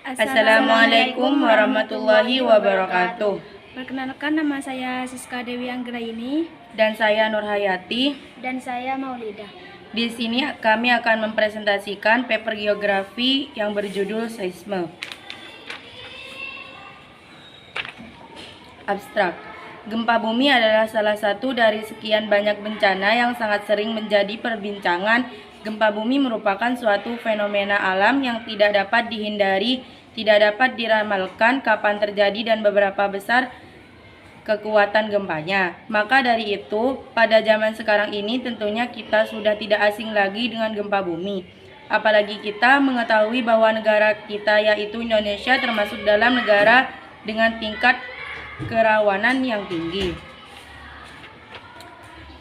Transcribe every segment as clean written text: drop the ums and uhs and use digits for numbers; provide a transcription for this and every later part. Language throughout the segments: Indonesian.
Assalamualaikum warahmatullahi wabarakatuh. Perkenalkan, nama saya Siska Dewi Anggraini. Dan saya Nur Hayati. Dan saya Maulida. Di sini kami akan mempresentasikan paper geografi yang berjudul Seisme. Abstrak. Gempa bumi adalah salah satu dari sekian banyak bencana yang sangat sering menjadi perbincangan. Gempa bumi merupakan suatu fenomena alam yang tidak dapat dihindari, tidak dapat diramalkan kapan terjadi dan beberapa besar kekuatan gempanya. Maka dari itu, pada zaman sekarang ini tentunya kita sudah tidak asing lagi dengan gempa bumi. Apalagi kita mengetahui bahwa negara kita yaitu Indonesia termasuk dalam negara dengan tingkat kerawanan yang tinggi.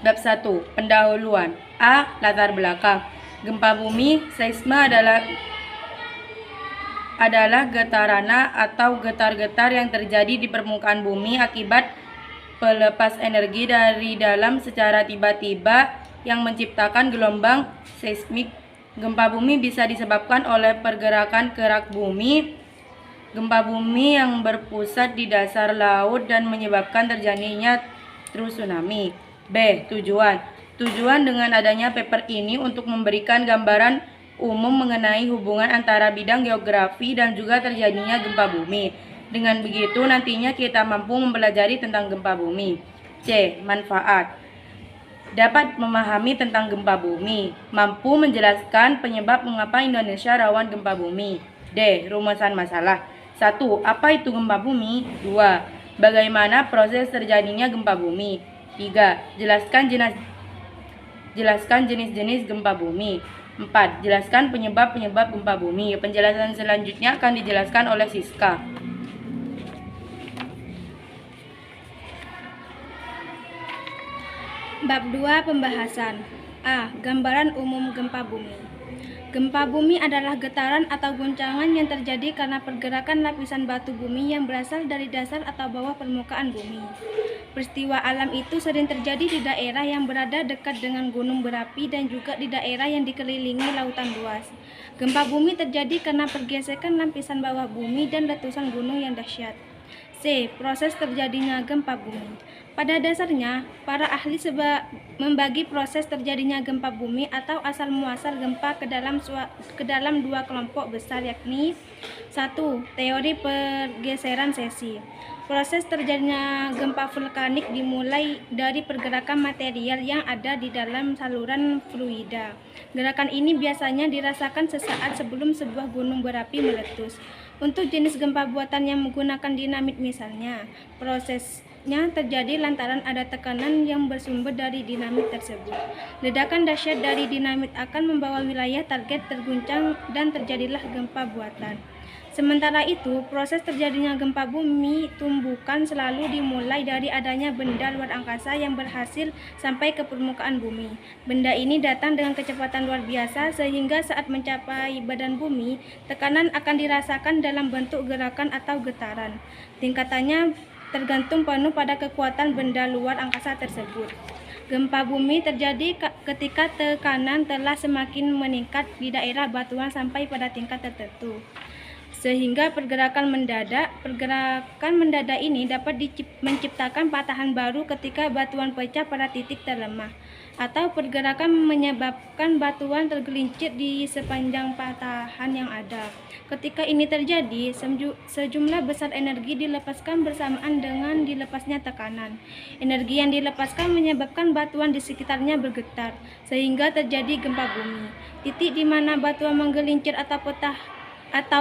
Bab 1. Pendahuluan. A. Latar belakang. Gempa bumi, seisme adalah getarana atau getar-getar yang terjadi di permukaan bumi akibat pelepas energi dari dalam secara tiba-tiba yang menciptakan gelombang seismik. Gempa bumi bisa disebabkan oleh pergerakan kerak bumi, gempa bumi yang berpusat di dasar laut dan menyebabkan terjadinya tsunami. B. Tujuan dengan adanya paper ini untuk memberikan gambaran umum mengenai hubungan antara bidang geografi dan juga terjadinya gempa bumi. Dengan begitu nantinya kita mampu mempelajari tentang gempa bumi. C. Manfaat. Dapat memahami tentang gempa bumi, mampu menjelaskan penyebab mengapa Indonesia rawan gempa bumi. D. Rumusan masalah. 1. Apa itu gempa bumi? 2. Bagaimana proses terjadinya gempa bumi? 3. Jelaskan jenis-jenis gempa bumi. 4. Jelaskan penyebab-penyebab gempa bumi. Penjelasan selanjutnya akan dijelaskan oleh Siska. Bab 2. Pembahasan. A. Gambaran umum gempa bumi. Gempa bumi adalah getaran atau guncangan yang terjadi karena pergerakan lapisan batu bumi yang berasal dari dasar atau bawah permukaan bumi. Peristiwa alam itu sering terjadi di daerah yang berada dekat dengan gunung berapi dan juga di daerah yang dikelilingi lautan luas. Gempa bumi terjadi karena pergesekan lapisan bawah bumi dan letusan gunung yang dahsyat. C. Proses terjadinya gempa bumi. Pada dasarnya, para ahli membagi proses terjadinya gempa bumi atau asal-muasal gempa ke dalam dua kelompok besar, yakni 1. Teori pergeseran sesi. Proses terjadinya gempa vulkanik dimulai dari pergerakan material yang ada di dalam saluran fluida. Gerakan ini biasanya dirasakan sesaat sebelum sebuah gunung berapi meletus. Untuk jenis gempa buatan yang menggunakan dinamit misalnya, prosesnya terjadi lantaran ada tekanan yang bersumber dari dinamit tersebut. Ledakan dahsyat dari dinamit akan membawa wilayah target terguncang dan terjadilah gempa buatan. Sementara itu, proses terjadinya gempa bumi tumbukan selalu dimulai dari adanya benda luar angkasa yang berhasil sampai ke permukaan bumi. Benda ini datang dengan kecepatan luar biasa sehingga saat mencapai badan bumi, tekanan akan dirasakan dalam bentuk gerakan atau getaran. Tingkatannya tergantung penuh pada kekuatan benda luar angkasa tersebut. Gempa bumi terjadi ketika tekanan telah semakin meningkat di daerah batuan sampai pada tingkat tertentu, sehingga pergerakan mendadak ini dapat menciptakan patahan baru ketika batuan pecah pada titik terlemah, atau pergerakan menyebabkan batuan tergelincir di sepanjang patahan yang ada. Ketika ini terjadi, sejumlah besar energi dilepaskan bersamaan dengan dilepasnya tekanan. Energi yang dilepaskan menyebabkan batuan di sekitarnya bergetar, sehingga terjadi gempa bumi. Titik di mana batuan menggelincir atau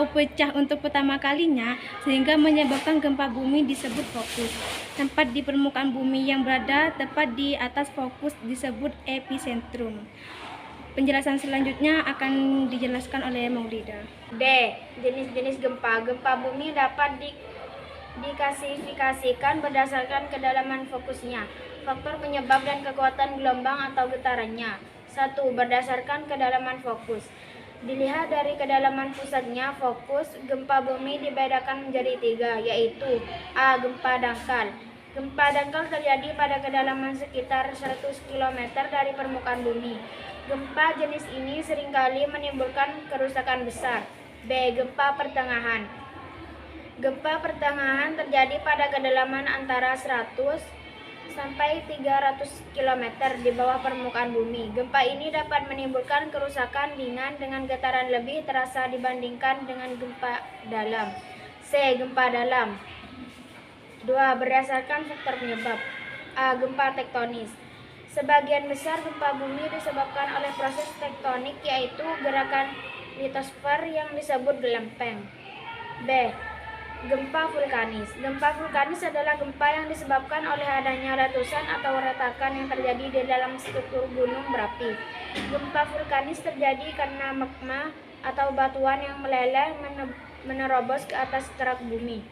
pecah untuk pertama kalinya sehingga menyebabkan gempa bumi disebut fokus. Tempat di permukaan bumi yang berada tepat di atas fokus disebut epicentrum. Penjelasan selanjutnya akan dijelaskan oleh Maulida. D. Jenis-jenis gempa. Gempa bumi dapat diklasifikasikan berdasarkan kedalaman fokusnya, faktor penyebab dan kekuatan gelombang atau getarannya. 1. Berdasarkan kedalaman fokus. Dilihat dari kedalaman pusatnya fokus, gempa bumi dibedakan menjadi 3, yaitu A. Gempa dangkal. Gempa dangkal terjadi pada kedalaman sekitar 100 km dari permukaan bumi. Gempa jenis ini seringkali menimbulkan kerusakan besar. B. Gempa pertengahan. Gempa pertengahan terjadi pada kedalaman antara 100 sampai 300 km di bawah permukaan bumi. Gempa ini dapat menimbulkan kerusakan ringan dengan getaran lebih terasa dibandingkan dengan gempa dalam. C. Gempa dalam. 2. Berdasarkan faktor penyebab. A. Gempa tektonis. Sebagian besar gempa bumi disebabkan oleh proses tektonik, yaitu gerakan litosfer yang disebut lempeng. B. Gempa vulkanis. Gempa vulkanis adalah gempa yang disebabkan oleh adanya letusan atau retakan yang terjadi di dalam struktur gunung berapi. Gempa vulkanis terjadi karena magma atau batuan yang meleleh menerobos ke atas kerak bumi.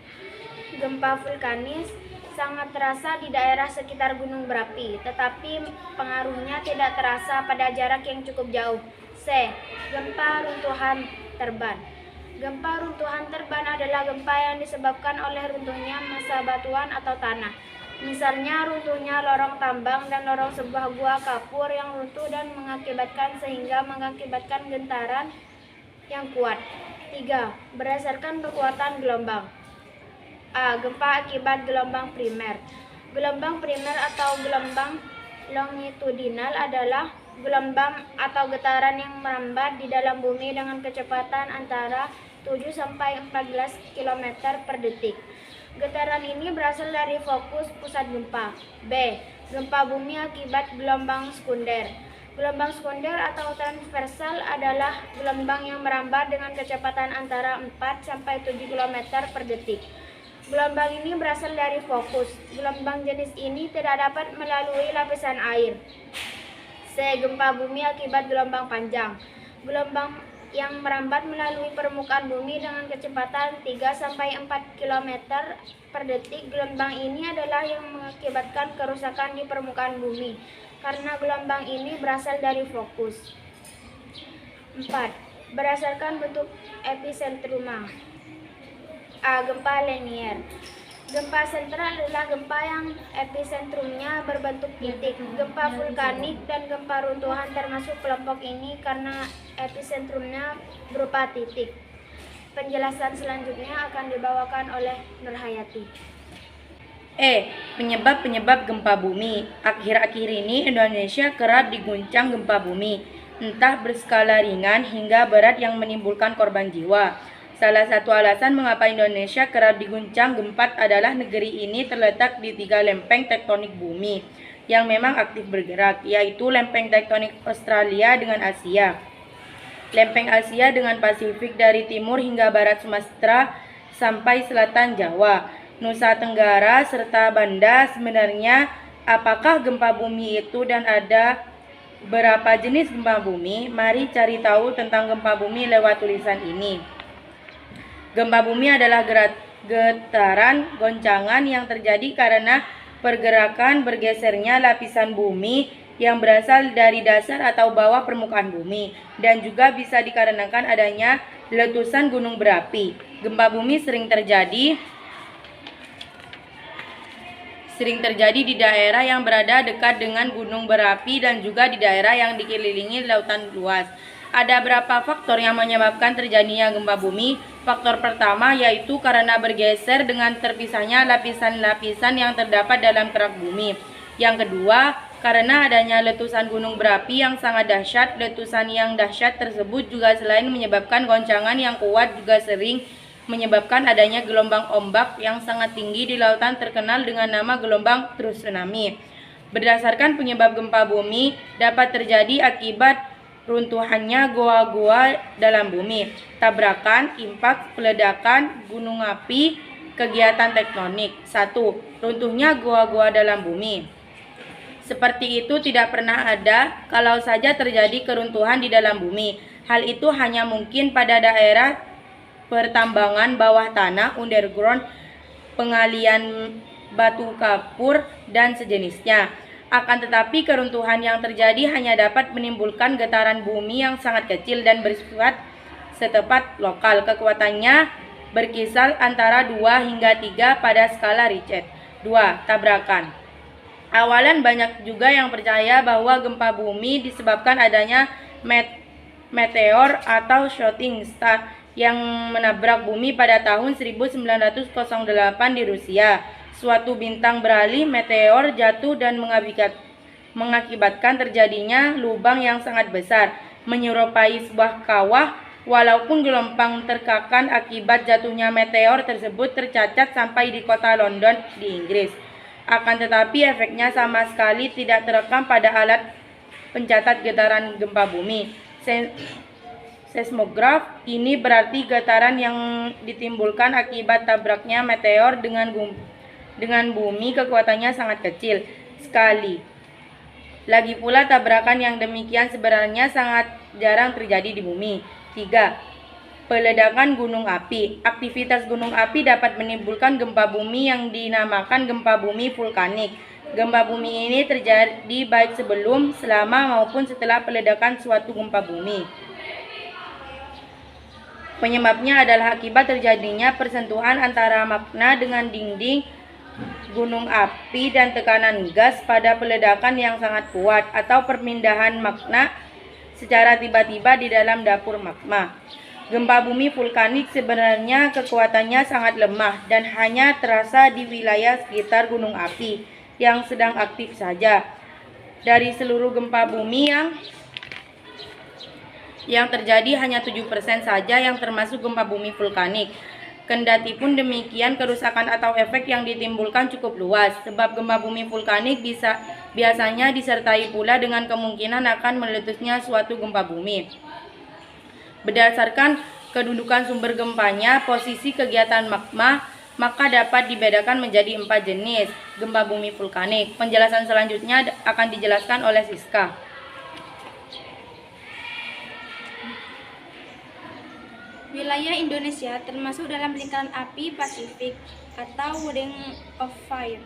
Gempa vulkanis sangat terasa di daerah sekitar gunung berapi, tetapi pengaruhnya tidak terasa pada jarak yang cukup jauh. C. Gempa runtuhan terban. Gempa runtuhan terban adalah gempa yang disebabkan oleh runtuhnya massa batuan atau tanah. Misalnya runtuhnya lorong tambang dan lorong sebuah gua kapur yang runtuh dan mengakibatkan gentaran yang kuat. 3. Berdasarkan kekuatan gelombang. A. Gempa akibat gelombang primer. Gelombang primer atau gelombang longitudinal adalah gelombang atau getaran yang merambat di dalam bumi dengan kecepatan antara 7 sampai 14 km per detik. Getaran ini berasal dari fokus pusat gempa. B. Gempa bumi akibat gelombang sekunder. Gelombang sekunder atau transversal adalah gelombang yang merambat dengan kecepatan antara 4 sampai 7 km per detik. Gelombang ini berasal dari fokus. Gelombang jenis ini tidak dapat melalui lapisan air. C. Gempa bumi akibat gelombang panjang. Gelombang yang merambat melalui permukaan bumi dengan kecepatan 3 sampai 4 km per detik. Gelombang ini adalah yang mengakibatkan kerusakan di permukaan bumi karena gelombang ini berasal dari fokus. 4. Berdasarkan bentuk episentruma. A. Gempa linier. Gempa sentral adalah gempa yang episentrumnya berbentuk titik. Gempa vulkanik dan gempa runtuhan termasuk kelompok ini karena episentrumnya berupa titik. Penjelasan selanjutnya akan dibawakan oleh Nurhayati. E. Penyebab-penyebab gempa bumi. Akhir-akhir ini Indonesia kerap diguncang gempa bumi, entah berskala ringan hingga berat yang menimbulkan korban jiwa. Salah satu alasan mengapa Indonesia kerap diguncang gempa adalah negeri ini terletak di 3 lempeng tektonik bumi yang memang aktif bergerak, yaitu lempeng tektonik Australia dengan Asia, lempeng Asia dengan Pasifik dari timur hingga barat Sumatera sampai selatan Jawa, Nusa Tenggara, serta Banda. Sebenarnya, apakah gempa bumi itu dan ada berapa jenis gempa bumi? Mari cari tahu tentang gempa bumi lewat tulisan ini. Gempa bumi adalah getaran goncangan yang terjadi karena pergerakan bergesernya lapisan bumi yang berasal dari dasar atau bawah permukaan bumi, dan juga bisa dikarenakan adanya letusan gunung berapi. Gempa bumi sering terjadi di daerah yang berada dekat dengan gunung berapi dan juga di daerah yang dikelilingi lautan luas. Ada beberapa faktor yang menyebabkan terjadinya gempa bumi. Faktor pertama yaitu karena bergeser dengan terpisahnya lapisan-lapisan yang terdapat dalam kerak bumi. Yang kedua, karena adanya letusan gunung berapi yang sangat dahsyat. Letusan yang dahsyat tersebut juga selain menyebabkan goncangan yang kuat juga sering menyebabkan adanya gelombang ombak yang sangat tinggi di lautan terkenal dengan nama gelombang tsunami. Berdasarkan penyebab gempa bumi dapat terjadi akibat runtuhannya goa-goa dalam bumi, tabrakan, impak, peledakan, gunung api, kegiatan tektonik. 1. Runtuhnya goa-goa dalam bumi. Seperti itu tidak pernah ada kalau saja terjadi keruntuhan di dalam bumi. Hal itu hanya mungkin pada daerah pertambangan bawah tanah, underground, pengalian batu kapur, dan sejenisnya. Akan tetapi keruntuhan yang terjadi hanya dapat menimbulkan getaran bumi yang sangat kecil dan bersifat setempat lokal. Kekuatannya berkisar antara 2 hingga 3 pada skala Richter. 2. Tabrakan. Awalan banyak juga yang percaya bahwa gempa bumi disebabkan adanya meteor atau shooting star yang menabrak bumi pada tahun 1908 di Rusia. Suatu bintang beralih meteor jatuh dan mengakibatkan terjadinya lubang yang sangat besar, menyerupai sebuah kawah. Walaupun gelombang terkakan akibat jatuhnya meteor tersebut tercatat sampai di kota London di Inggris. Akan tetapi efeknya sama sekali tidak terekam pada alat pencatat getaran gempa bumi. Seismograf ini berarti getaran yang ditimbulkan akibat tabraknya meteor dengan bumi kekuatannya sangat kecil sekali. Lagi pula tabrakan yang demikian sebenarnya sangat jarang terjadi di bumi. 3. Peledakan gunung api. Aktivitas gunung api dapat menimbulkan gempa bumi yang dinamakan gempa bumi vulkanik. Gempa bumi ini terjadi baik sebelum, selama maupun setelah peledakan suatu gempa bumi. Penyebabnya adalah akibat terjadinya persentuhan antara magma dengan dinding gunung api dan tekanan gas pada peledakan yang sangat kuat, atau perpindahan magma secara tiba-tiba di dalam dapur magma. Gempa bumi vulkanik sebenarnya kekuatannya sangat lemah dan hanya terasa di wilayah sekitar gunung api yang sedang aktif saja. Dari seluruh gempa bumi yang terjadi hanya 7% saja yang termasuk gempa bumi vulkanik. Kendati pun demikian, kerusakan atau efek yang ditimbulkan cukup luas, sebab gempa bumi vulkanik biasanya disertai pula dengan kemungkinan akan meletusnya suatu gempa bumi. Berdasarkan kedudukan sumber gempanya, posisi kegiatan magma, maka dapat dibedakan menjadi 4 jenis gempa bumi vulkanik. Penjelasan selanjutnya akan dijelaskan oleh Siska. Wilayah Indonesia termasuk dalam lingkaran api Pasifik atau Ring of Fire,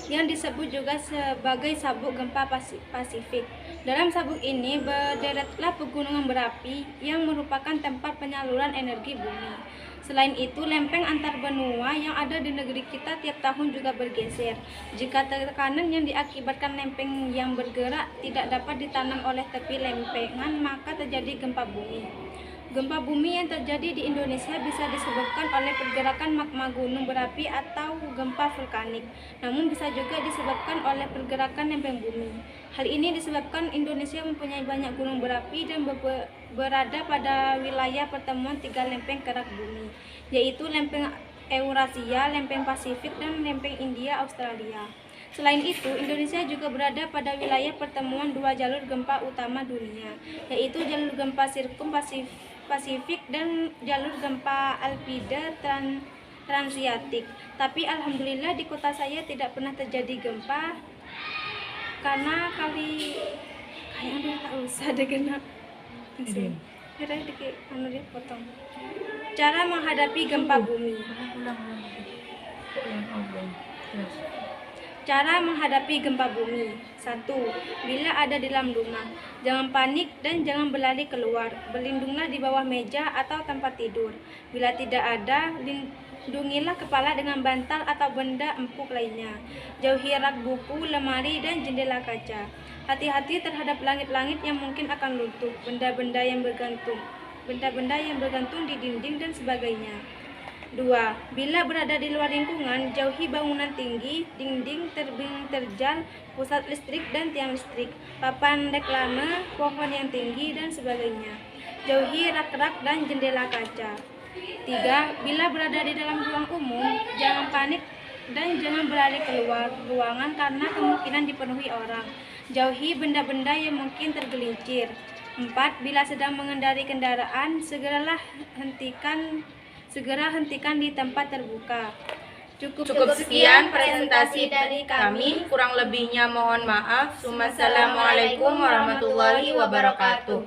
yang disebut juga sebagai sabuk gempa Pasifik. Dalam sabuk ini berderetlah pegunungan berapi yang merupakan tempat penyaluran energi bumi. Selain itu, lempeng antar benua yang ada di negeri kita tiap tahun juga bergeser. Jika tekanan yang diakibatkan lempeng yang bergerak tidak dapat ditanam oleh tepi lempengan, maka terjadi gempa bumi. Gempa bumi yang terjadi di Indonesia bisa disebabkan oleh pergerakan magma gunung berapi atau gempa vulkanik, namun bisa juga disebabkan oleh pergerakan lempeng bumi. Hal ini disebabkan Indonesia mempunyai banyak gunung berapi dan berada pada wilayah pertemuan 3 lempeng kerak bumi, yaitu lempeng Eurasia, lempeng Pasifik, dan lempeng India Australia. Selain itu, Indonesia juga berada pada wilayah pertemuan 2 jalur gempa utama dunia, yaitu jalur gempa sirkum Pasifik dan jalur gempa Alpida Transiatik. Tapi alhamdulillah di kota saya tidak pernah terjadi gempa, karena kayaknya tak usah ada kena. Kira potong. Cara menghadapi gempa bumi. Cara menghadapi gempa bumi. 1. Bila ada di dalam rumah, jangan panik dan jangan berlari keluar. Berlindunglah di bawah meja atau tempat tidur. Bila tidak ada, lindungilah kepala dengan bantal atau benda empuk lainnya. Jauhi rak buku, lemari, dan jendela kaca. Hati-hati terhadap langit-langit yang mungkin akan runtuh, benda-benda yang bergantung di dinding dan sebagainya. 2. Bila berada di luar lingkungan, jauhi bangunan tinggi, dinding, tebing terjal, pusat listrik dan tiang listrik, papan reklame, pohon yang tinggi, dan sebagainya. Jauhi rak-rak dan jendela kaca. 3. Bila berada di dalam ruang umum, jangan panik dan jangan berlari keluar ruangan karena kemungkinan dipenuhi orang. Jauhi benda-benda yang mungkin tergelincir. 4. Bila sedang mengendarai kendaraan, segera hentikan di tempat terbuka. Cukup sekian presentasi dari kami, kurang lebihnya mohon maaf. Wassalamualaikum warahmatullahi wabarakatuh.